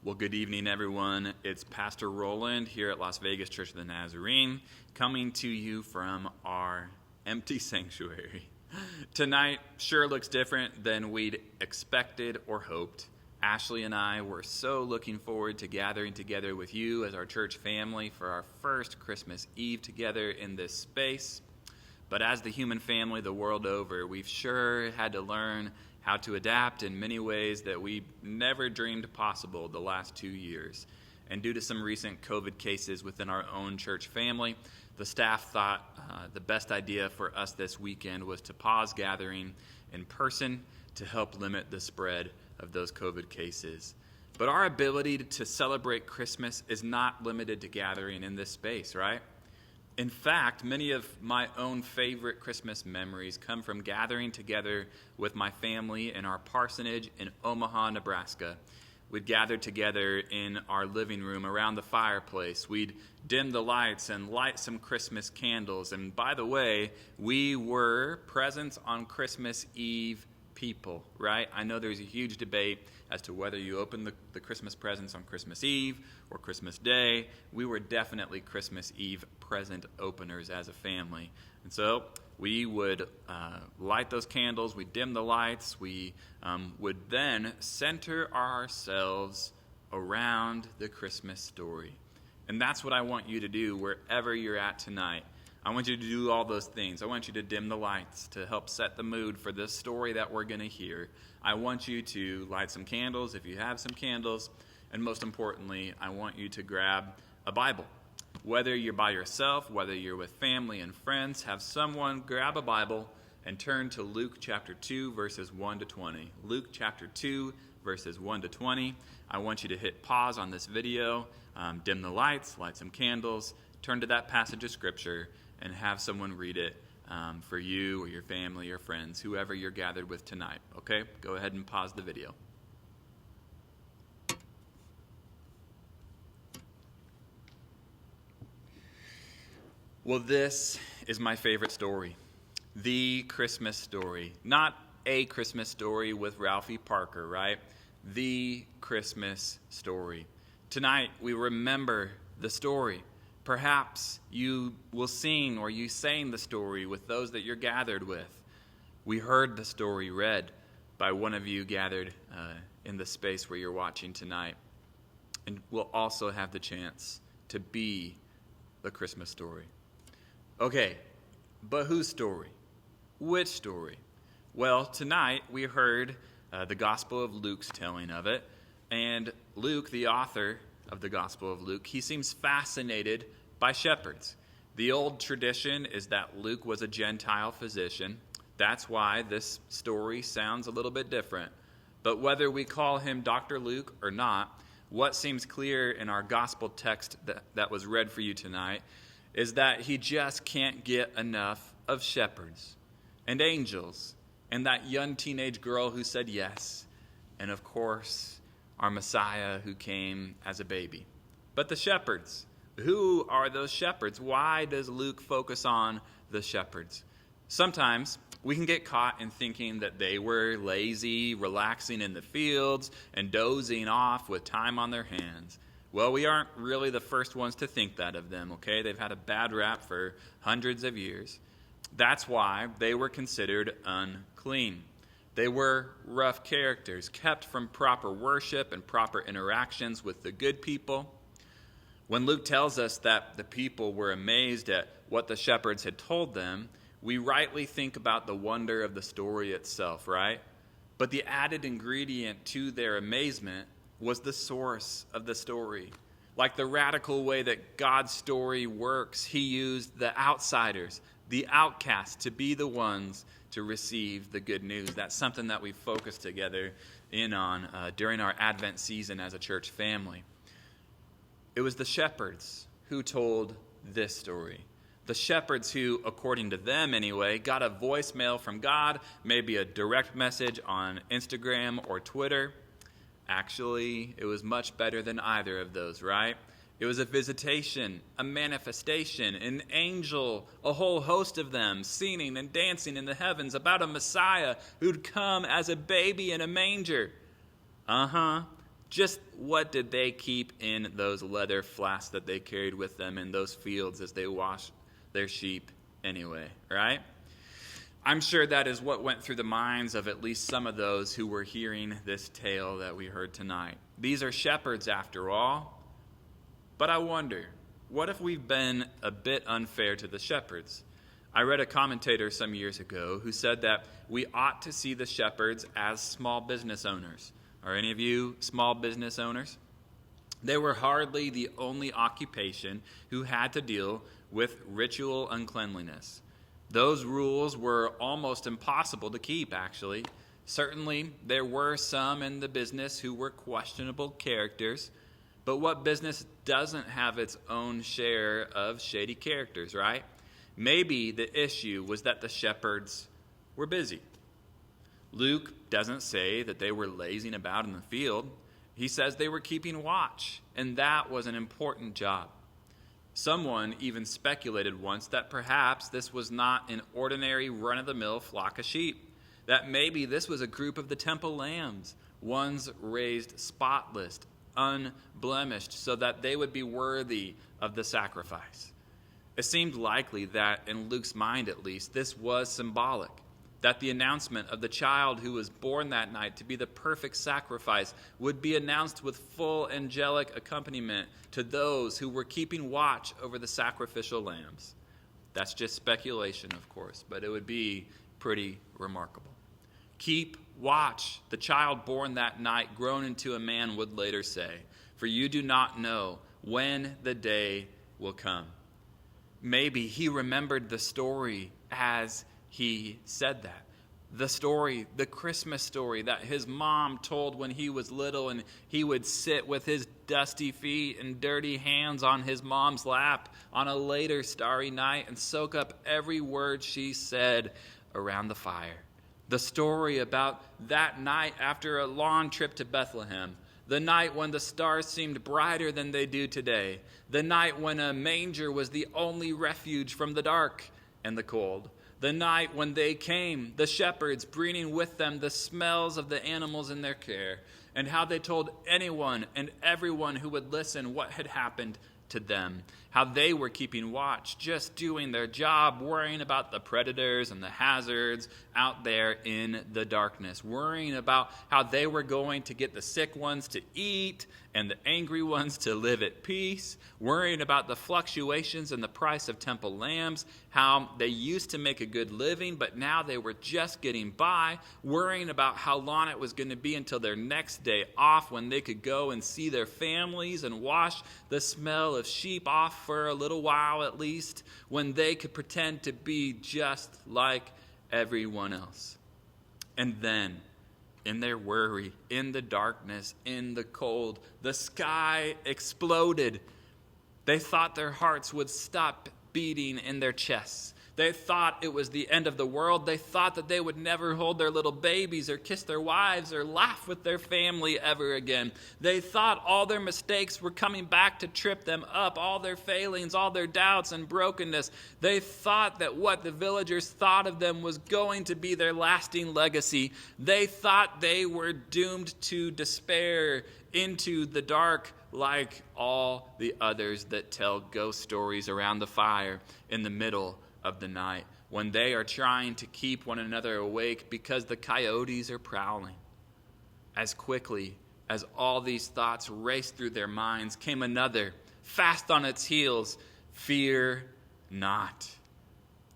Well, good evening, everyone. It's Pastor Roland here at Las Vegas Church of the Nazarene, coming to you from our empty sanctuary. Tonight sure looks different than we'd expected or hoped. Ashley and I were so looking forward to gathering together with you as our church family for our first Christmas Eve together in this space. But as the human family the world over, we've sure had to learn how to adapt in many ways that we never dreamed possible the last 2 years. And due to some recent COVID cases within our own church family, the staff thought the best idea for us this weekend was to pause gathering in person to help limit the spread of those COVID cases. But our ability to celebrate Christmas is not limited to gathering in this space, right? In fact, many of my own favorite Christmas memories come from gathering together with my family in our parsonage in Omaha, Nebraska. We'd gather together in our living room around the fireplace. We'd dim the lights and light some Christmas candles. And by the way, we were presents on Christmas Eve people, right? I know there's a huge debate as to whether you open the Christmas presents on Christmas Eve or Christmas Day. We were definitely Christmas Eve present openers as a family. And so we would light those candles, we'd dim the lights, we would then center ourselves around the Christmas story. And that's what I want you to do wherever you're at tonight. I want you to do all those things. I want you to dim the lights to help set the mood for this story that we're going to hear. I want you to light some candles if you have some candles. And most importantly, I want you to grab a Bible. Whether you're by yourself, whether you're with family and friends, have someone grab a Bible and turn to Luke chapter 2, verses 1 to 20. Luke chapter 2, verses 1 to 20. I want you to hit pause on this video, dim the lights, light some candles, turn to that passage of Scripture, and have someone read it for you or your family or friends, whoever you're gathered with tonight. Okay? Go ahead and pause the video. Well, this is my favorite story, the Christmas story. Not a Christmas story with Ralphie Parker, right? The Christmas story. Tonight, we remember the story. Perhaps you will sing or you sang the story with those that you're gathered with. We heard the story read by one of you gathered in the space where you're watching tonight. And we'll also have the chance to be the Christmas story. Okay, but whose story? Which story? Well, tonight we heard the Gospel of Luke's telling of it. And Luke, the author of the Gospel of Luke, he seems fascinated by shepherds. The old tradition is that Luke was a Gentile physician. That's why this story sounds a little bit different. But whether we call him Dr. Luke or not, what seems clear in our gospel text that was read for you tonight is that he just can't get enough of shepherds and angels and that young teenage girl who said yes, and of course, our Messiah who came as a baby. But the shepherds, who are those shepherds? Why does Luke focus on the shepherds? Sometimes we can get caught in thinking that they were lazy, relaxing in the fields, and dozing off with time on their hands. Well, we aren't really the first ones to think that of them, okay? They've had a bad rap for hundreds of years. That's why they were considered unclean. They were rough characters, kept from proper worship and proper interactions with the good people. When Luke tells us that the people were amazed at what the shepherds had told them, we rightly think about the wonder of the story itself, right? But the added ingredient to their amazement was the source of the story. Like the radical way that God's story works, he used the outsiders, the outcasts, to be the ones to receive the good news. That's something that we focused together in on during our Advent season as a church family. It was the shepherds who told this story. The shepherds who, according to them anyway, got a voicemail from God, maybe a direct message on Instagram or Twitter. Actually, it was much better than either of those, right? It was a visitation, a manifestation, an angel, a whole host of them singing and dancing in the heavens about a Messiah who'd come as a baby in a manger. Just what did they keep in those leather flasks that they carried with them in those fields as they washed their sheep anyway, right? I'm sure that is what went through the minds of at least some of those who were hearing this tale that we heard tonight. These are shepherds after all. But I wonder, what if we've been a bit unfair to the shepherds? I read a commentator some years ago who said that we ought to see the shepherds as small business owners. Are any of you small business owners? They were hardly the only occupation who had to deal with ritual uncleanliness. Those rules were almost impossible to keep, actually. Certainly, there were some in the business who were questionable characters, but what business doesn't have its own share of shady characters, right? Maybe the issue was that the shepherds were busy. Luke doesn't say that they were lazing about in the field. He says they were keeping watch, and that was an important job. Someone even speculated once that perhaps this was not an ordinary run-of-the-mill flock of sheep, that maybe this was a group of the temple lambs, ones raised spotless, unblemished, so that they would be worthy of the sacrifice. It seemed likely that, in Luke's mind at least, this was symbolic, that the announcement of the child who was born that night to be the perfect sacrifice would be announced with full angelic accompaniment to those who were keeping watch over the sacrificial lambs. That's just speculation, of course, but it would be pretty remarkable. Keep watch, the child born that night, grown into a man, would later say, for you do not know when the day will come. Maybe he remembered the story as he said that. The story, the Christmas story that his mom told when he was little, and he would sit with his dusty feet and dirty hands on his mom's lap on a later starry night and soak up every word she said around the fire. The story about that night after a long trip to Bethlehem, the night when the stars seemed brighter than they do today, the night when a manger was the only refuge from the dark and the cold, the night when they came, the shepherds, bringing with them the smells of the animals in their care, and how they told anyone and everyone who would listen what had happened to them, how they were keeping watch, just doing their job, worrying about the predators and the hazards out there in the darkness, worrying about how they were going to get the sick ones to eat and the angry ones to live at peace, worrying about the fluctuations in the price of temple lambs, how they used to make a good living, but now they were just getting by, worrying about how long it was going to be until their next day off when they could go and see their families and wash the smell of sheep off for a little while at least, when they could pretend to be just like everyone else. And then, in their worry, in the darkness, in the cold, the sky exploded. They thought their hearts would stop beating in their chests. They thought it was the end of the world. They thought that they would never hold their little babies or kiss their wives or laugh with their family ever again. They thought all their mistakes were coming back to trip them up, all their failings, all their doubts and brokenness. They thought that what the villagers thought of them was going to be their lasting legacy. They thought they were doomed to despair, into the dark, like all the others that tell ghost stories around the fire in the middle of the night, when they are trying to keep one another awake because the coyotes are prowling. As quickly as all these thoughts raced through their minds, came another, fast on its heels, fear not.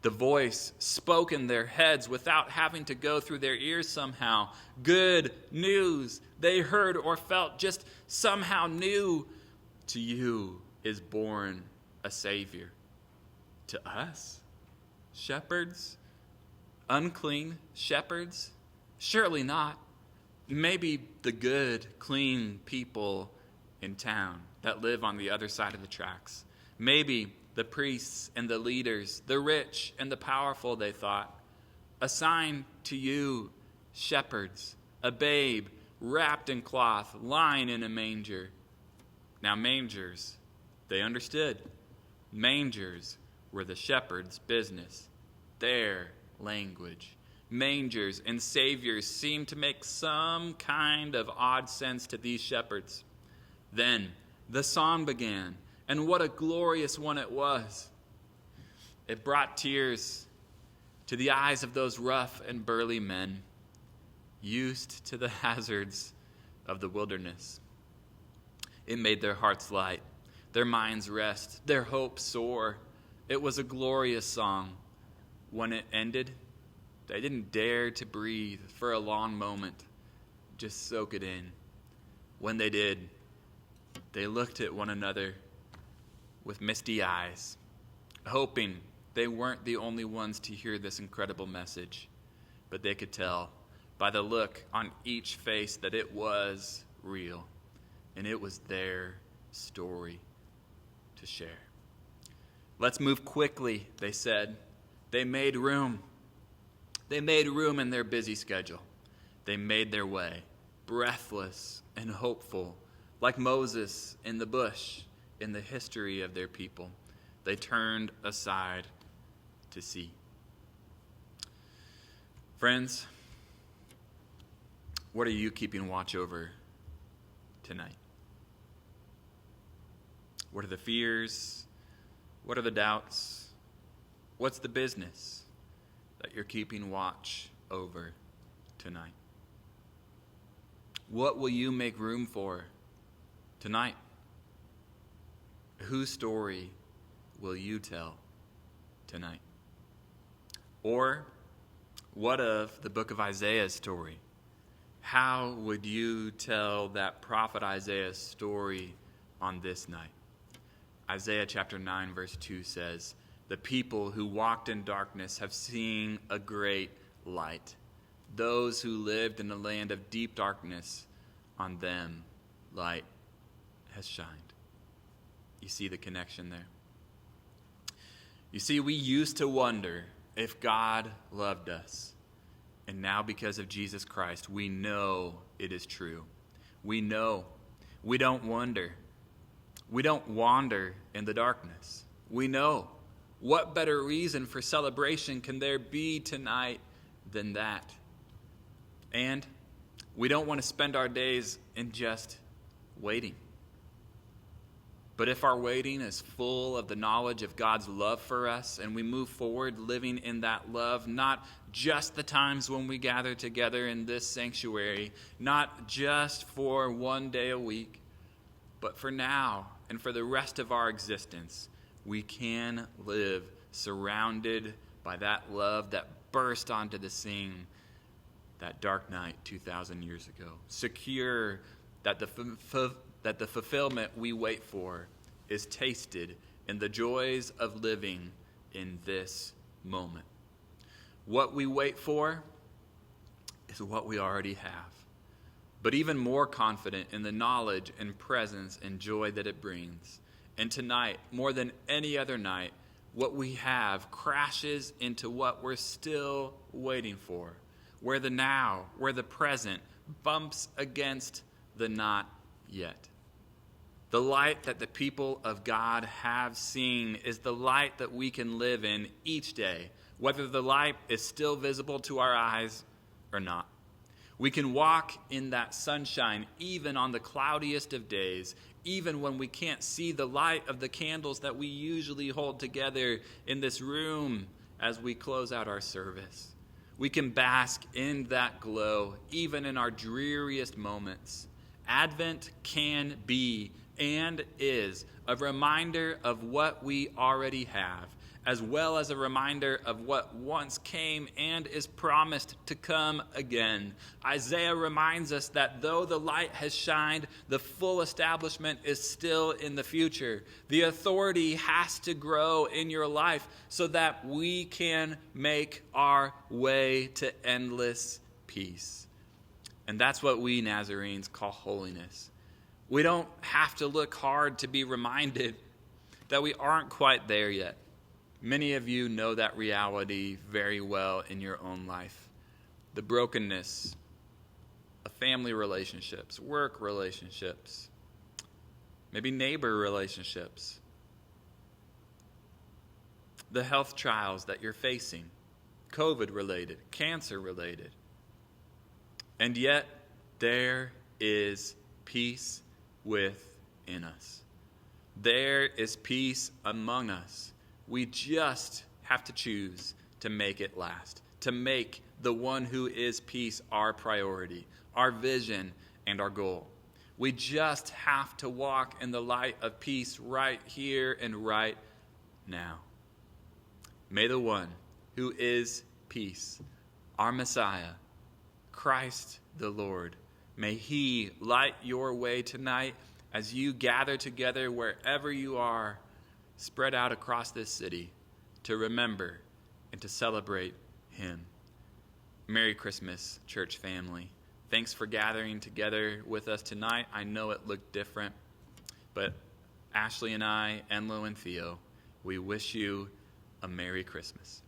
The voice spoke in their heads without having to go through their ears somehow. Good news they heard or felt, just somehow knew. To you is born a Savior. To us? Shepherds? Unclean shepherds? Surely not. Maybe the good, clean people in town that live on the other side of the tracks. Maybe the priests and the leaders, the rich and the powerful, they thought. A sign to you, shepherds, a babe wrapped in cloth, lying in a manger. Now mangers, they understood. Mangers were the shepherds' business, their language. mangers, and saviors seemed to make some kind of odd sense to these shepherds. Then the song began, and what a glorious one it was. It brought tears to the eyes of those rough and burly men, used to the hazards of the wilderness. It made their hearts light, their minds rest, their hopes soar. It was a glorious song. When it ended, they didn't dare to breathe for a long moment, just soak it in. When they did, they looked at one another with misty eyes, hoping they weren't the only ones to hear this incredible message. But they could tell by the look on each face that it was real, and it was their story to share. Let's move quickly, they said. They made room. They made room in their busy schedule. They made their way, breathless and hopeful, like Moses in the bush in the history of their people. They turned aside to see. Friends, what are you keeping watch over tonight? What are the fears? What are the doubts? What's the business that you're keeping watch over tonight? What will you make room for tonight? Whose story will you tell tonight? Or what of the book of Isaiah's story? How would you tell that prophet Isaiah's story on this night? Isaiah chapter 9 verse 2 says, "The people who walked in darkness have seen a great light. Those who lived in the land of deep darkness, on them light has shined." You see the connection there? You see, we used to wonder if God loved us. And now because of Jesus Christ, we know it is true. We know. We don't wonder. We don't wander in the darkness. We know. What better reason for celebration can there be tonight than that? And we don't want to spend our days in just waiting. But if our waiting is full of the knowledge of God's love for us, and we move forward living in that love, not just the times when we gather together in this sanctuary, not just for one day a week, but for now and for the rest of our existence, we can live surrounded by that love that burst onto the scene that dark night 2,000 years ago. Secure that the fulfillment we wait for is tasted in the joys of living in this moment. What we wait for is what we already have, but even more confident in the knowledge and presence and joy that it brings. And tonight, more than any other night, what we have crashes into what we're still waiting for, where the now, where the present bumps against the not yet. The light that the people of God have seen is the light that we can live in each day, whether the light is still visible to our eyes or not. We can walk in that sunshine even on the cloudiest of days, even when we can't see the light of the candles that we usually hold together in this room as we close out our service. We can bask in that glow even in our dreariest moments. Advent can be and is a reminder of what we already have, as well as a reminder of what once came and is promised to come again. Isaiah reminds us that though the light has shined, the full establishment is still in the future. The authority has to grow in your life so that we can make our way to endless peace. And that's what we Nazarenes call holiness. We don't have to look hard to be reminded that we aren't quite there yet. Many of you know that reality very well in your own life. The brokenness of family relationships, work relationships, maybe neighbor relationships, the health trials that you're facing, COVID-related, cancer-related. And yet, there is peace within us. There is peace among us. We just have to choose to make it last, to make the one who is peace our priority, our vision, and our goal. We just have to walk in the light of peace right here and right now. May the one who is peace, our Messiah, Christ the Lord, may he light your way tonight as you gather together wherever you are, spread out across this city, to remember and to celebrate him. Merry Christmas, church family. Thanks for gathering together with us tonight. I know it looked different, but Ashley and I, Enlo and Theo, we wish you a Merry Christmas.